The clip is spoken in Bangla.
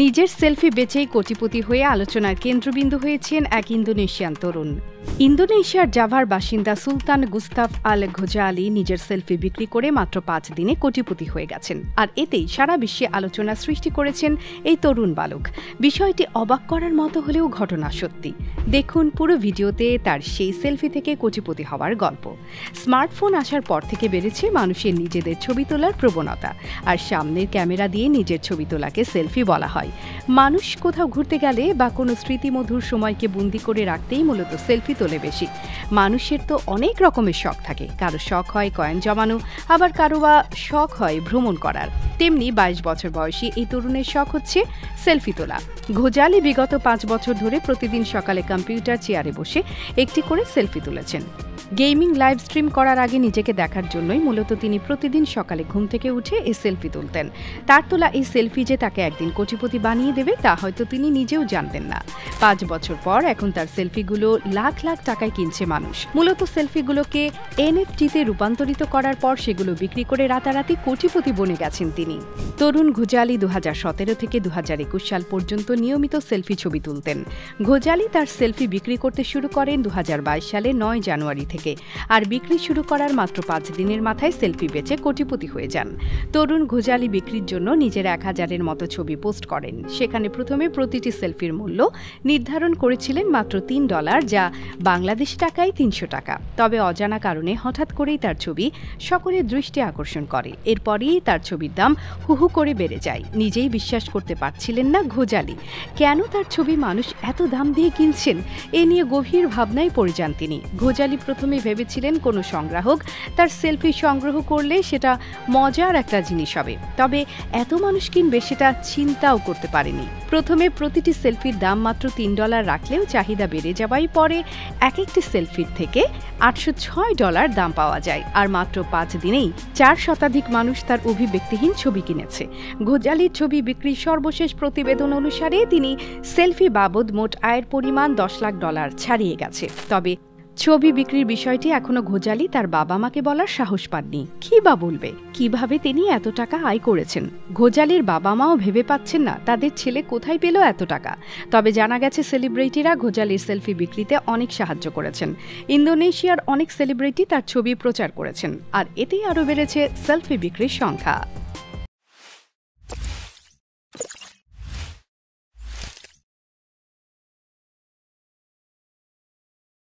নিজের সেলফি বেচেই কোটিপতি হয়ে আলোচনার কেন্দ্রবিন্দু হয়েছেন এক ইন্দোনেশিয়ান তরুণ। ইন্দোনেশিয়ার জাভার বাসিন্দা সুলতান গুস্তাফ আল ঘোজালি নিজের সেলফি বিক্রি করে মাত্র 5 দিনে কোটিপতি হয়ে গেছেন। আর এতেই সারা বিশ্বে আলোচনা সৃষ্টি করেছেন এই তরুণ বালক। বিষয়টি অবাক করার মতো হলেও ঘটনা সত্যি। দেখুন পুরো ভিডিওতে তার সেই সেলফি থেকে কোটিপতি হওয়ার গল্প। স্মার্টফোন আসার পর থেকে বেড়েছে মানুষের নিজেদের ছবি তোলার প্রবণতা। আর সামনের ক্যামেরা দিয়ে নিজের ছবি তোলাকে সেলফি বলা হয়। মানুষ কোথাও ঘুরতে গেলে বা কোনো স্মৃতিমধুর সময়কে বন্দি করে রাখতেই মূলত সেলফি তোলে বেশি। মানুষের তো অনেক রকমের শখ থাকে। কারো শখ হয় কয়েন জমানো, আবার কারো বা শখ হয় ভ্রমণ করার। তেমনি 22 বছর বয়সী এই তরুণের শখ হচ্ছে সেলফি তোলা। ঘোজালি বিগত 5 বছর ধরে প্রতিদিন সকালে কম্পিউটার চেয়ারে বসে একটি করে সেলফি তুলেছেন। গেমিং লাইভ স্ট্রিম করার আগে নিজেকে দেখার জন্যই মূলত তিনি প্রতিদিন সকালে ঘুম থেকে উঠে এই সেলফি তুলতেন। তার তোলা এই সেলফি যে তাকে একদিন কোটিপতি বানিয়ে দেবে তা হয়তো তিনি নিজেও জানতেন না। 5 বছর পর এখন তার সেলফিগুলো লাখ লাখ টাকায় কিনছে মানুষ। মূলত সেলফিগুলোকে এনএফটিতে রূপান্তরিত করার পর সেগুলো বিক্রি করে রাতারাতি কোটিপতি বনে গেছেন তিনি। তরুণ ঘোজালি 2017 থেকে 2021 সাল পর্যন্ত নিয়মিত সেলফি ছবি তুলতেন। ঘোজালি তার সেলফি বিক্রি করতে শুরু করেন 2022 সালে 9 জানুয়ারি থেকে। আর বিক্রি শুরু করার মাত্র 5 দিনের মাথায় সেলফি বেচে কোটিপতি হয়ে যান। তরুণ ঘোজালি বিক্রির জন্য নিজের 1000-এর মতো ছবি পোস্ট করেন। সেখানে প্রথমে প্রতিটি সেলফির মূল্য নির্ধারণ করেছিলেন মাত্র $3, যা বাংলাদেশি টাকায় 300 টাকা। তবে অজানা কারণে হঠাৎ করেই তার ছবি সকলের দৃষ্টি আকর্ষণ করে। এরপরই তার ছবির দাম হুহু করে বেড়ে যায়। নিজেই বিশ্বাস করতে পারছিলেন না ঘোজালি। কেন তার ছবি মানুষ এত দাম দিয়ে কিনছেন, এ নিয়ে গভীর ভাবনায় পড়ে যান তিনি। ঘোজালি প্রথমে ভেবেছিলেন কোনো সংগ্রাহক তার সেলফি সংগ্রহ করলে সেটা মজার একটা জিনিস হবে, তবে এত মানুষ কিনবে সেটা চিন্তাও করতে পারেনি। প্রথমে প্রতিটি সেলফির দাম মাত্র $3 রাখলেও চাহিদা বেড়ে যাওয়ায় পরে এক একটি সেলফির থেকে $806 দাম পাওয়া যায়। আর মাত্র 5 দিনেই 4 শতাধিক মানুষ তার অভিব্যক্তিহীন ছবি কিনেছে। ঘোজালির ছবি বিক্রির সর্বশেষ প্রতিবেদন অনুসারে তিনি সেলফি বাবদ মোট আয়ের পরিমাণ $10 লাখ ছাড়িয়ে গেছে। তবে ছবি বিক্রির বিষয়টি এখনো ঘোজালি তার বাবা মাকে বলার সাহস পাননি। কি বা বলবে, কিভাবে তিনি এত টাকা আয় করেছেন। ঘোজালির বাবা মাও ভেবে পাচ্ছেন না তাদের ছেলে কোথায় পেল এত টাকা। তবে জানা গেছে সেলিব্রিটিরা ঘোজালির সেলফি বিক্রিতে অনেক সাহায্য করেছেন। ইন্দোনেশিয়ার অনেক সেলিব্রিটি তার ছবি প্রচার করেছেন। আর এতেই আরও বেড়েছে সেলফি বিক্রির সংখ্যা।